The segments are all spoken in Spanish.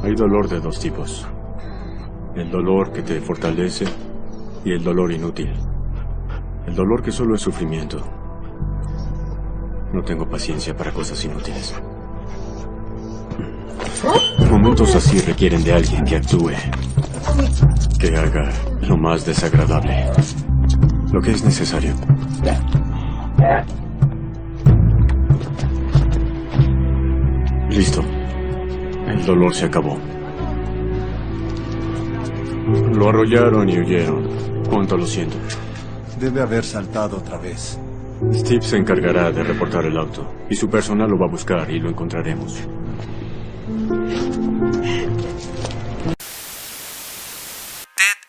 Hay dolor de dos tipos. El dolor que te fortalece y el dolor inútil. El dolor que solo es sufrimiento. No tengo paciencia para cosas inútiles. Momentos así requieren de alguien que actúe, que haga lo más desagradable, lo que es necesario. Listo. El dolor se acabó. Lo arrollaron y huyeron. Cuánto lo siento. Debe haber saltado otra vez. Steve se encargará de reportar el auto, y su personal lo va a buscar y lo encontraremos. Ted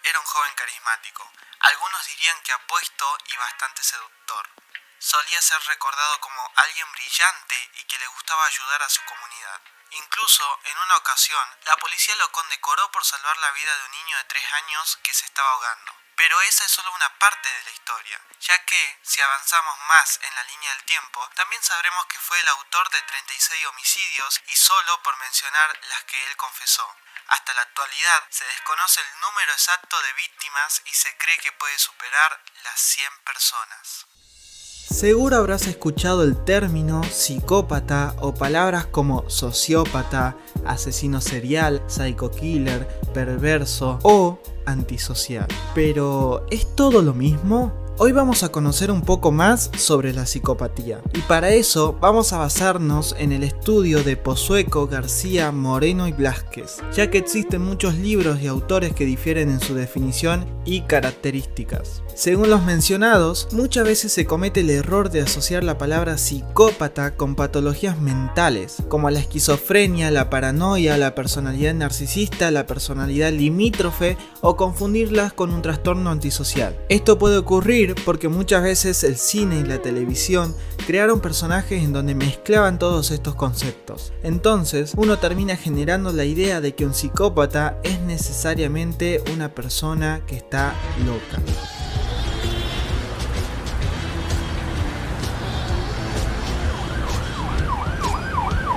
era un joven carismático, algunos dirían que apuesto y bastante seductor. Solía ser recordado como alguien brillante y que le gustaba ayudar a su comunidad. Incluso, en una ocasión, la policía lo condecoró por salvar la vida de un niño de 3 años que se estaba ahogando. Pero esa es solo una parte de la historia, ya que, si avanzamos más en la línea del tiempo, también sabremos que fue el autor de 36 homicidios y solo por mencionar las que él confesó. Hasta la actualidad se desconoce el número exacto de víctimas y se cree que puede superar las 100 personas. Seguro habrás escuchado el término psicópata o palabras como sociópata, asesino serial, psycho killer, perverso o antisocial. Pero, ¿es todo lo mismo? Hoy vamos a conocer un poco más sobre la psicopatía. Y para eso vamos a basarnos en el estudio de Pozueco, García, Moreno y Blázquez, ya que existen muchos libros y autores que difieren en su definición y características. Según los mencionados, muchas veces se comete el error de asociar la palabra psicópata con patologías mentales, como la esquizofrenia, la paranoia, la personalidad narcisista, la personalidad limítrofe o confundirlas con un trastorno antisocial. Esto puede ocurrir porque muchas veces el cine y la televisión crearon personajes en donde mezclaban todos estos conceptos. Entonces, uno termina generando la idea de que un psicópata es necesariamente una persona que está loca.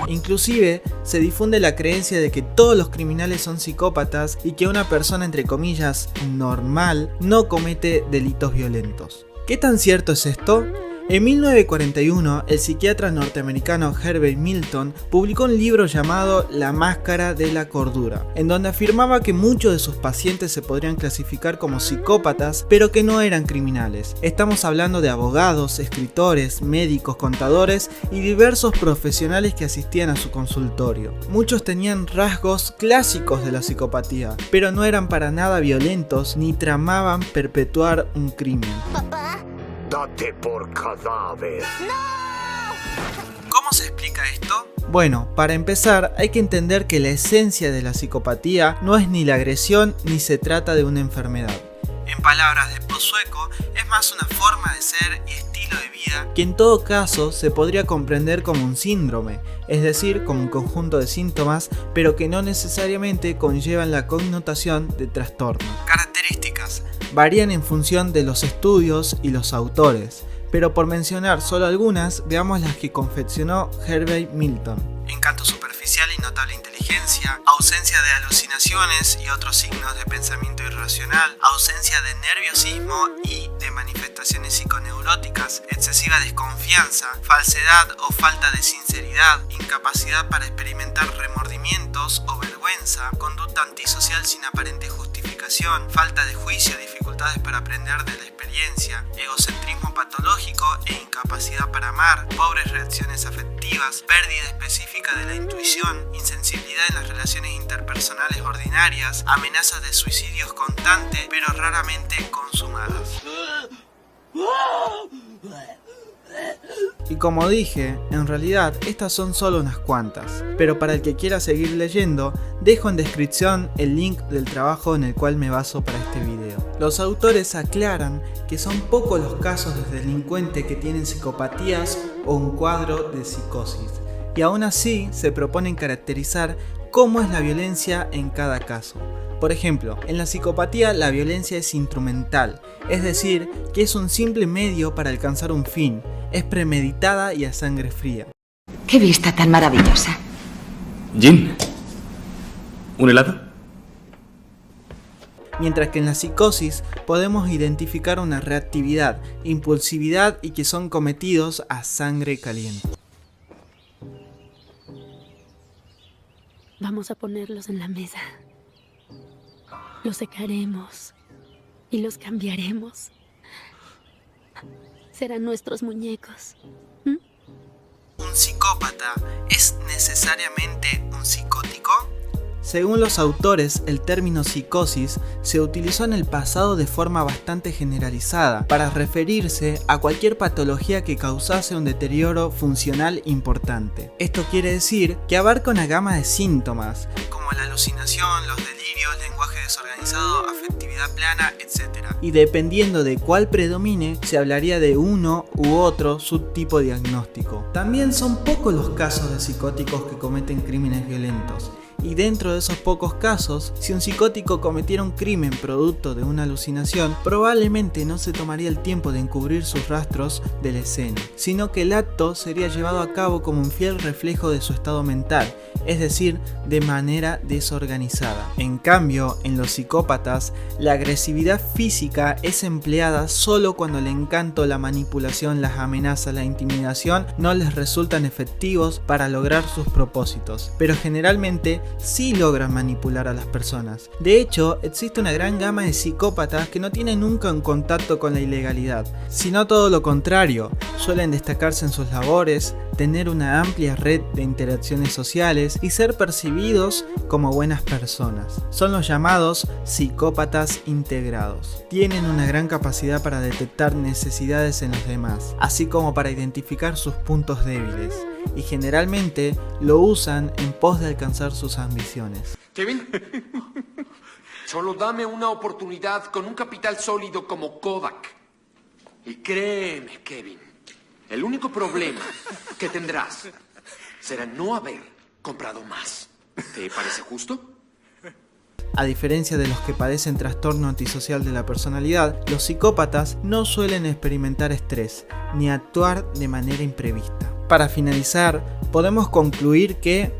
Inclusive, se difunde la creencia de que todos los criminales son psicópatas y que una persona entre comillas normal no comete delitos violentos. ¿Qué tan cierto es esto? En 1941, el psiquiatra norteamericano Herbert Milton publicó un libro llamado La Máscara de la Cordura, en donde afirmaba que muchos de sus pacientes se podrían clasificar como psicópatas, pero que no eran criminales. Estamos hablando de abogados, escritores, médicos, contadores y diversos profesionales que asistían a su consultorio. Muchos tenían rasgos clásicos de la psicopatía, pero no eran para nada violentos ni tramaban perpetuar un crimen. Papá. Date por cadáver. ¡No! ¿Cómo se explica esto? Bueno, para empezar hay que entender que la esencia de la psicopatía no es ni la agresión ni se trata de una enfermedad. En palabras de Pozueco, es más una forma de ser y estilo de vida que en todo caso se podría comprender como un síndrome, es decir, como un conjunto de síntomas, pero que no necesariamente conllevan la connotación de trastorno. Características. Varían en función de los estudios y los autores, pero por mencionar solo algunas, veamos las que confeccionó Herbert Milton. Encanto superficial y notable inteligencia, ausencia de alucinaciones y otros signos de pensamiento irracional, ausencia de nerviosismo y de manifestaciones psiconeuróticas, excesiva desconfianza, falsedad o falta de sinceridad, incapacidad para experimentar remordimientos o vergüenza, conducta antisocial sin aparente justificación, falta de juicio, dificultades para aprender de la experiencia, egocentrismo patológico e incapacidad para amar, pobres reacciones afectivas, pérdida específica de la intuición, insensibilidad en las relaciones interpersonales ordinarias, amenazas de suicidios constantes pero raramente consumadas. Y como dije, en realidad estas son solo unas cuantas, pero para el que quiera seguir leyendo, dejo en descripción el link del trabajo en el cual me baso para este video. Los autores aclaran que son pocos los casos de delincuentes que tienen psicopatías o un cuadro de psicosis, y aún así se proponen caracterizar cómo es la violencia en cada caso. Por ejemplo, en la psicopatía la violencia es instrumental, es decir, que es un simple medio para alcanzar un fin, es premeditada y a sangre fría. ¡Qué vista tan maravillosa! Jin, ¿Un helado? Mientras que en la psicosis podemos identificar una reactividad, impulsividad y que son cometidos a sangre caliente. Vamos a ponerlos en la mesa. Los secaremos y los cambiaremos. Serán nuestros muñecos. ¿Un psicópata es necesariamente un psicótico? Según los autores, el término psicosis se utilizó en el pasado de forma bastante generalizada para referirse a cualquier patología que causase un deterioro funcional importante. Esto quiere decir que abarca una gama de síntomas, como la alucinación, los delirios, lenguaje desorganizado, afectividad plana, etc. Y dependiendo de cuál predomine, se hablaría de uno u otro subtipo diagnóstico. También son pocos los casos de psicóticos que cometen crímenes violentos. Y dentro de esos pocos casos, si un psicótico cometiera un crimen producto de una alucinación, probablemente no se tomaría el tiempo de encubrir sus rastros de la escena, sino que el acto sería llevado a cabo como un fiel reflejo de su estado mental, es decir, de manera desorganizada. En cambio, en los psicópatas, la agresividad física es empleada solo cuando el encanto, la manipulación, las amenazas, la intimidación no les resultan efectivos para lograr sus propósitos, pero generalmente sí logran manipular a las personas. De hecho, existe una gran gama de psicópatas que no tienen nunca un contacto con la ilegalidad, sino todo lo contrario, suelen destacarse en sus labores, tener una amplia red de interacciones sociales y ser percibidos como buenas personas. Son los llamados psicópatas integrados. Tienen una gran capacidad para detectar necesidades en los demás, así como para identificar sus puntos débiles, y generalmente lo usan en pos de alcanzar sus ambiciones. Kevin, solo dame una oportunidad con un capital sólido como Kodak. Y créeme, Kevin, el único problema que tendrás será no haber comprado más. ¿Te parece justo? A diferencia de los que padecen trastorno antisocial de la personalidad, los psicópatas no suelen experimentar estrés ni actuar de manera imprevista. Para finalizar, podemos concluir que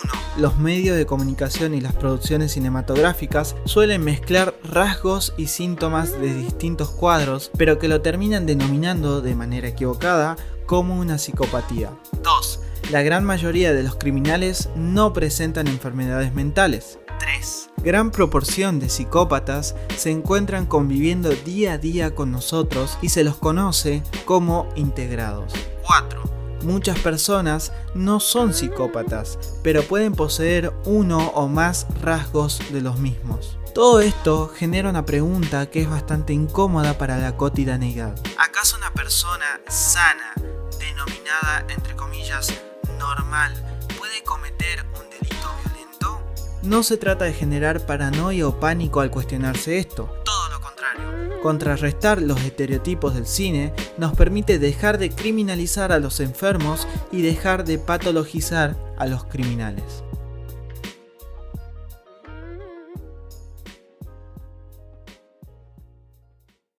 1. Los medios de comunicación y las producciones cinematográficas suelen mezclar rasgos y síntomas de distintos cuadros, pero que lo terminan denominando de manera equivocada como una psicopatía. 2. La gran mayoría de los criminales no presentan enfermedades mentales. 3. Gran proporción de psicópatas se encuentran conviviendo día a día con nosotros y se los conoce como integrados. 4. Muchas personas no son psicópatas, pero pueden poseer uno o más rasgos de los mismos. Todo esto genera una pregunta que es bastante incómoda para la cotidianeidad. ¿Acaso una persona sana, denominada entre comillas normal, puede cometer un delito violento? No se trata de generar paranoia o pánico al cuestionarse esto. Todo lo contrario. Contrarrestar los estereotipos del cine nos permite dejar de criminalizar a los enfermos y dejar de patologizar a los criminales.